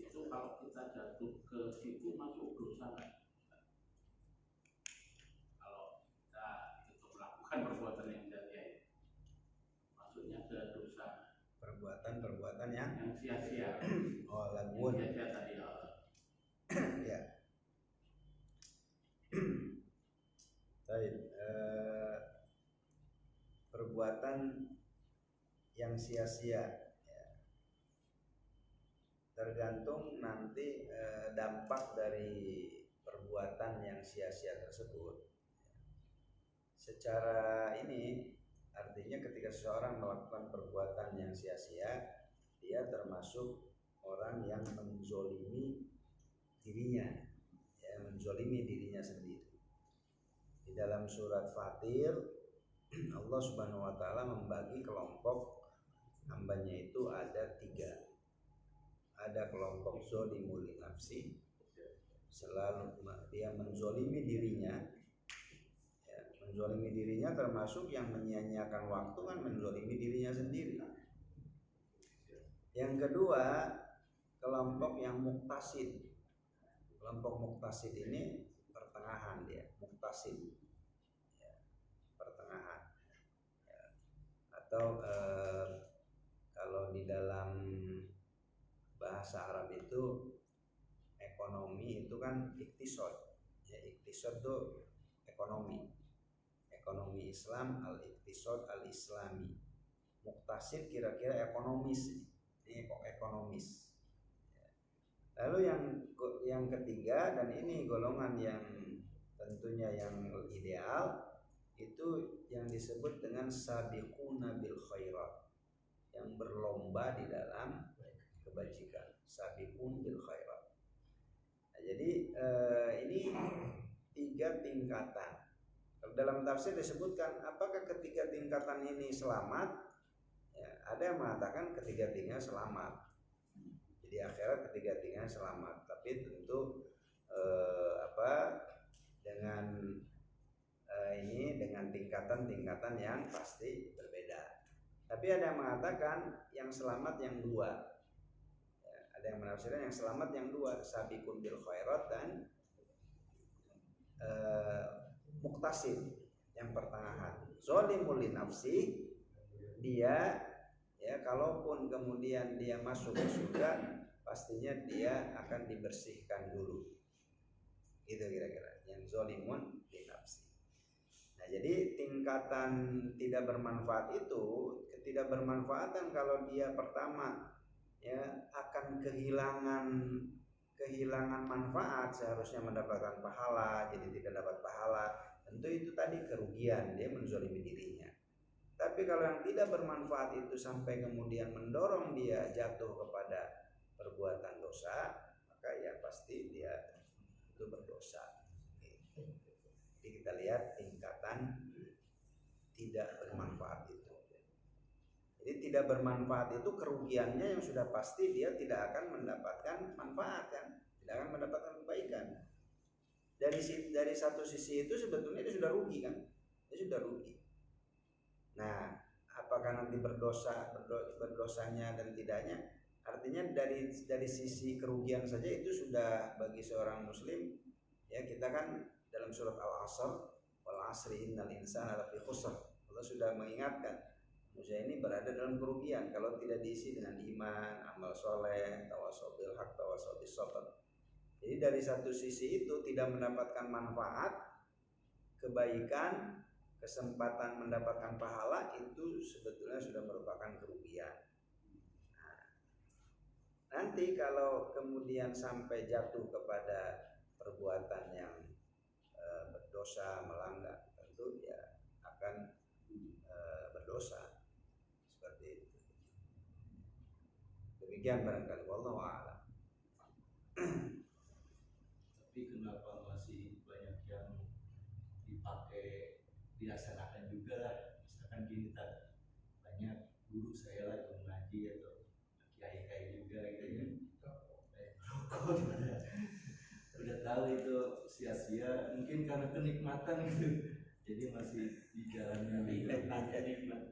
itu kalau kita jatuh ke situ masuk dosa kan? Kalau kita itu melakukan perbuatan yang sia-sia, maksudnya ke dosa Perbuatan-perbuatan yang sia-sia. oh Yang lagun sia-sia tadi ya. Baik, perbuatan yang sia-sia ya. Tergantung nanti dampak dari perbuatan yang sia-sia tersebut. Secara ini artinya ketika seseorang melakukan perbuatan yang sia-sia, dia termasuk orang yang menzolimi dirinya, ya, menzolimi dirinya sendiri. Di dalam surat Fatir, Allah Subhanahu wa Ta'ala membagi kelompok hambanya itu ada 3. Ada kelompok zolimul nafsi, selalu dia menzolimi dirinya. Ya, menzolimi dirinya termasuk yang menyia-nyiakan waktu kan menzolimi dirinya sendiri. Yang kedua, kelompok yang muktasid. Kelompok muktasid ini pertengahan dia, muktasid ya, pertengahan ya. Atau kalau di dalam bahasa Arab itu ekonomi itu kan iktisad ya, iktisad itu ekonomi Islam, al-iktisad al-islami. Muktasid kira-kira ekonomis, ini kok ekonomis. Lalu yang ketiga, dan ini golongan yang tentunya yang ideal, itu yang disebut dengan sabiquna bil khairat, yang berlomba di dalam kebajikan, sabiqun bil khairat. Nah, jadi ini 3 tingkatan. Dalam tafsir disebutkan apakah ketiga tingkatan ini selamat? Ya, ada yang mengatakan ketiga-tiganya selamat. Di akhirat ketiga-tiganya selamat, tapi tentu dengan ini dengan tingkatan-tingkatan yang pasti berbeda. Tapi ada yang mengatakan yang selamat yang 2. Ya, ada yang menafsirkan yang selamat yang 2, sabiqun bil khairat dan muktasid yang pertengahan. Zalimul nafsi, dia ya kalaupun kemudian dia masuk ke surga, pastinya dia akan dibersihkan dulu. Itu kira-kira yang zalimun li nafsi. Nah, jadi tingkatan tidak bermanfaat itu, ketidakbermanfaatan kalau dia pertama ya akan kehilangan manfaat, seharusnya mendapatkan pahala jadi tidak dapat pahala. Tentu itu tadi kerugian, dia menzalimi dirinya. Tapi kalau yang tidak bermanfaat itu sampai kemudian mendorong dia jatuh kepada perbuatan dosa, maka ya pasti dia itu berdosa. Jadi kita lihat tingkatan tidak bermanfaat itu. Jadi tidak bermanfaat itu kerugiannya yang sudah pasti dia tidak akan mendapatkan manfaat kan, tidak akan mendapatkan kebaikan. Dari satu sisi itu sebetulnya dia sudah rugi kan, dia sudah rugi. Nah, apakah nanti berdosanya dan tidaknya? Artinya dari sisi kerugian saja itu sudah bagi seorang muslim ya, kita kan dalam surat Al-Asr, wal 'asri innal insana lafi khusr. Allah sudah mengingatkan manusia ini berada dalam kerugian kalau tidak diisi dengan iman, amal soleh, tawasau bil haq, tawasau bis sabr. Jadi dari satu sisi itu tidak mendapatkan manfaat, kebaikan, kesempatan mendapatkan pahala itu sebetulnya sudah merupakan kerugian. Nah, nanti kalau kemudian sampai jatuh kepada perbuatan yang berdosa, melanggar, tentu ya akan berdosa seperti itu. Demikian barangkali, wallahu a'lam. Tapi kenapa masih banyak yang dipakai dilaksanakan juga lah, misalkan gini tadi banyak guru saya lagi mengaji atau kiai juga gitu ya, rokok udah tahu itu sia-sia, mungkin karena kenikmatan gitu, jadi masih di jalannya nikmat.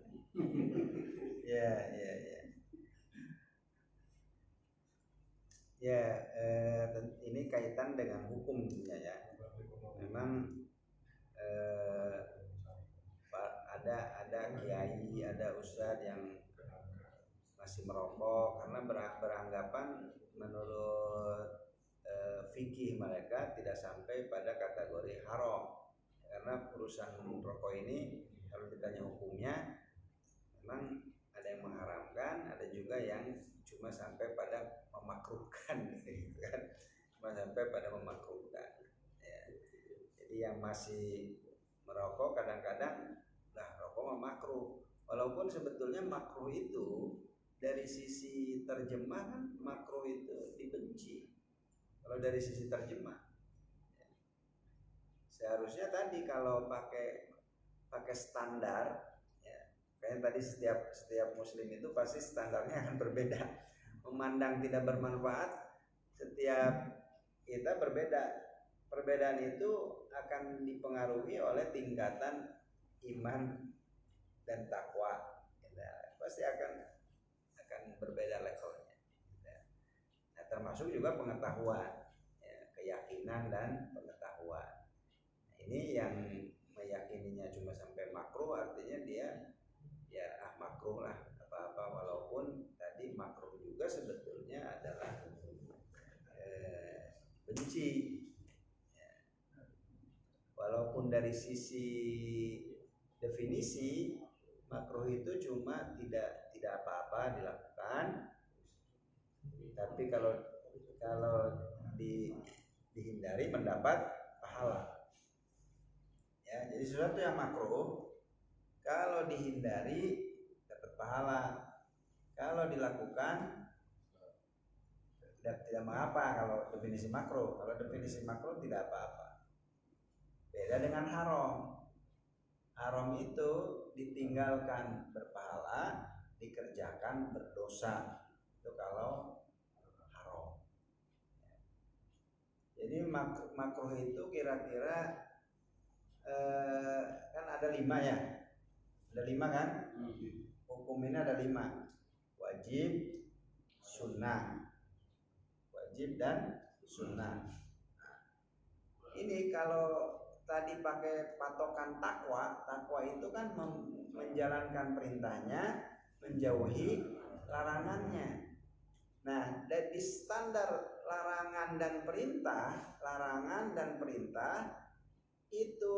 Ini kaitan dengan hukum tentunya ya. Memang ada kiai, ada ustadz yang masih merokok karena beranggapan menurut fikih mereka tidak sampai pada kategori haram. Karena urusan rokok ini kalau ditanya hukumnya memang ada yang mengharamkan, ada juga yang cuma sampai pada memakruhkan gitu kan. Cuma sampai pada memakruhkan ya. Jadi yang masih merokok kadang-kadang rokok makruh, walaupun sebetulnya makruh itu dari sisi terjemah kan makruh itu dibenci. Kalau dari sisi terjemah ya. Seharusnya tadi kalau pakai standar ya, kayaknya tadi setiap muslim itu pasti standarnya akan berbeda, memandang tidak bermanfaat setiap kita berbeda. Perbedaan itu akan dipengaruhi oleh tingkatan iman dan takwa, ya, pasti akan berbeda levelnya. Nah, termasuk juga pengetahuan, ya, keyakinan dan pengetahuan. Nah, ini yang meyakininya cuma sampai makruh, artinya dia ya makruh lah apa-apa, walaupun tadi makruh juga sebetulnya adalah benci. Walaupun dari sisi definisi makruh itu cuma tidak apa-apa dilakukan, tapi kalau dihindari mendapat pahala. Ya, jadi sesuatu yang makruh kalau dihindari dapat pahala, kalau dilakukan tidak mengapa. Kalau definisi makruh, tidak apa-apa. Beda dengan haram. Haram itu ditinggalkan berpahala, dikerjakan berdosa. Itu kalau haram. Jadi makruh itu kira-kira kan ada 5 ya. Ada 5 kan? Hukum ini ada 5. Wajib, sunnah. Wajib dan sunnah. Nah, ini kalau tadi pakai patokan takwa itu kan menjalankan perintahnya, menjauhi larangannya. Nah, dari standar larangan dan perintah itu,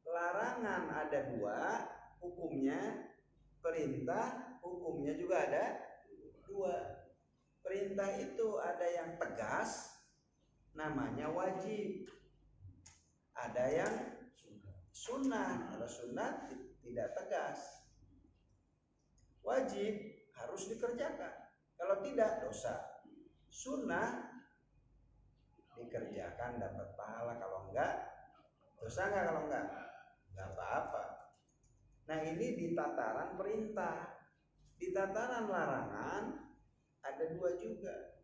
larangan ada 2 hukumnya, perintah hukumnya juga ada 2. Perintah itu ada yang tegas, namanya wajib. Ada yang sunnah. Kalau sunnah tidak tegas. Wajib harus dikerjakan. Kalau tidak dosa. Sunnah dikerjakan dapat pahala. Kalau enggak dosa enggak? Kalau enggak apa-apa. Nah, ini di tataran perintah. Di tataran larangan ada 2 juga,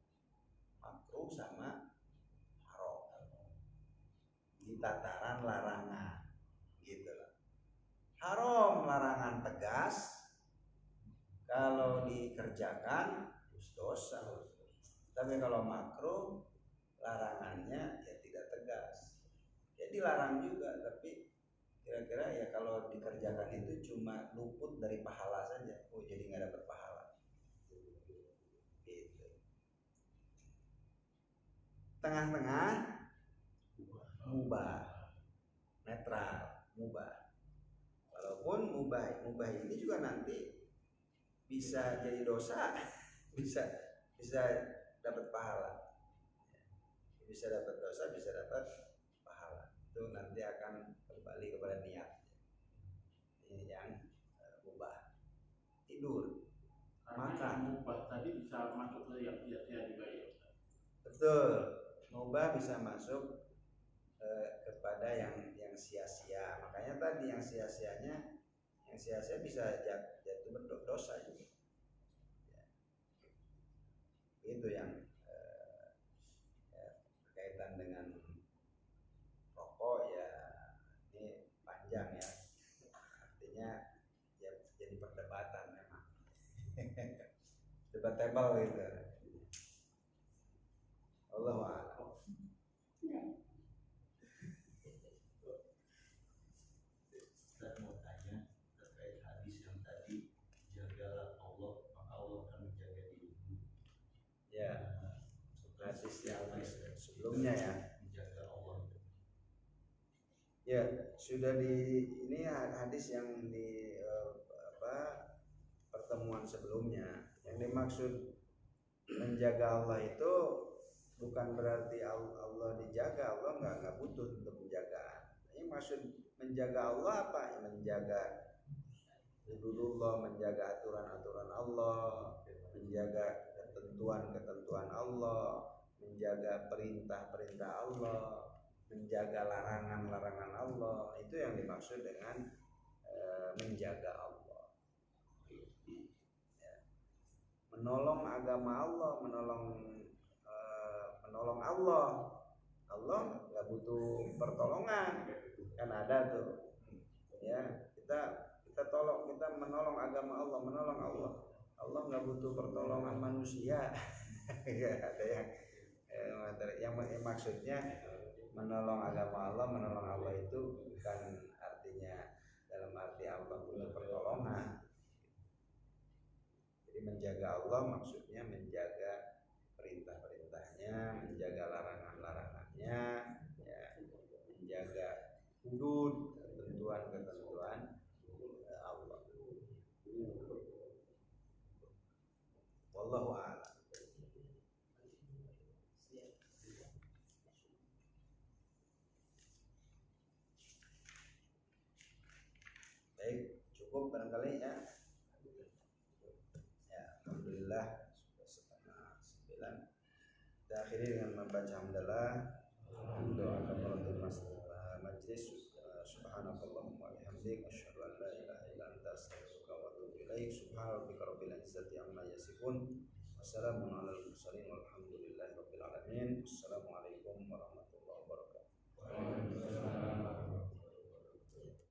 makruh sama di tataran larangan gitu loh. Haram larangan tegas, kalau dikerjakan dosa. Tapi kalau makruh larangannya ya tidak tegas, ya dilarang juga, tapi kira-kira ya kalau dikerjakan itu cuma luput dari pahala saja. Jadi nggak dapat pahala gitu. Tengah-tengah mubah, netral, mubah. Walaupun mubah ini juga nanti bisa jadi dosa, bisa dapat pahala, bisa dapat dosa, bisa dapat pahala. Itu nanti akan kembali kepada niat. Ini yang mubah. Tidur, Karena makan. yang mubah tadi bisa masuk ke yang sia-sia juga ya Ustaz. Betul, mubah bisa masuk kepada yang sia-sia. Makanya tadi yang sia-sia bisa jatuh berdosa juga. Ya. Itu yang berkaitan dengan rokok ya, ini panjang ya. Artinya ya jadi perdebatan memang. Debatable gitu. Allahu a'lam. Saya mau tanya terkait hadis yang tadi, jagalah Allah maka Allah akan menjaga dirimu. Ya, Nah, hadis yang apa ya? sebelumnya ya. Menjaga Allah. Ya, sudah ini hadis yang di pertemuan sebelumnya. Yang dimaksud menjaga Allah itu bukan berarti Allah dijaga, Allah nggak butuh untuk penjagaan. Ini maksud menjaga Allah apa? Menjaga hududullah, menjaga aturan-aturan Allah, menjaga ketentuan-ketentuan Allah, menjaga perintah-perintah Allah, menjaga larangan-larangan Allah. Itu yang dimaksud dengan menjaga Allah. Ya. Menolong agama Allah, menolong Allah. Allah nggak butuh pertolongan, kan ada tuh. Ya, kita menolong agama Allah, menolong Allah. Allah nggak butuh pertolongan manusia. Ya, ada yang maksudnya menolong agama Allah, menolong Allah itu bukan artinya dalam arti Allah butuh pertolongan. Jadi menjaga Allah maksudnya menjaga perintah-perintahnya, menjaga larangan-larangannya, ya, menjaga hudud, ketentuan-ketentuan Allah. Wallahu a'lam. Baik, cukup barangkali ya. Ya, alhamdulillah sudah setengah 9. Kita akhiri dengan membaca hamdalah, doa kafaratul majlis. Subhanakallahumma wa bihamdik, asyhadu an la ilaha illa anta, astaghfiruka wa atubu ilaik. Subhana rabbika rabbil izzati amma yasifun. Wassalamun alal mursalin walhamdulillahi rabbil alamin. Assalamualaikum warahmatullahi wabarakatuh.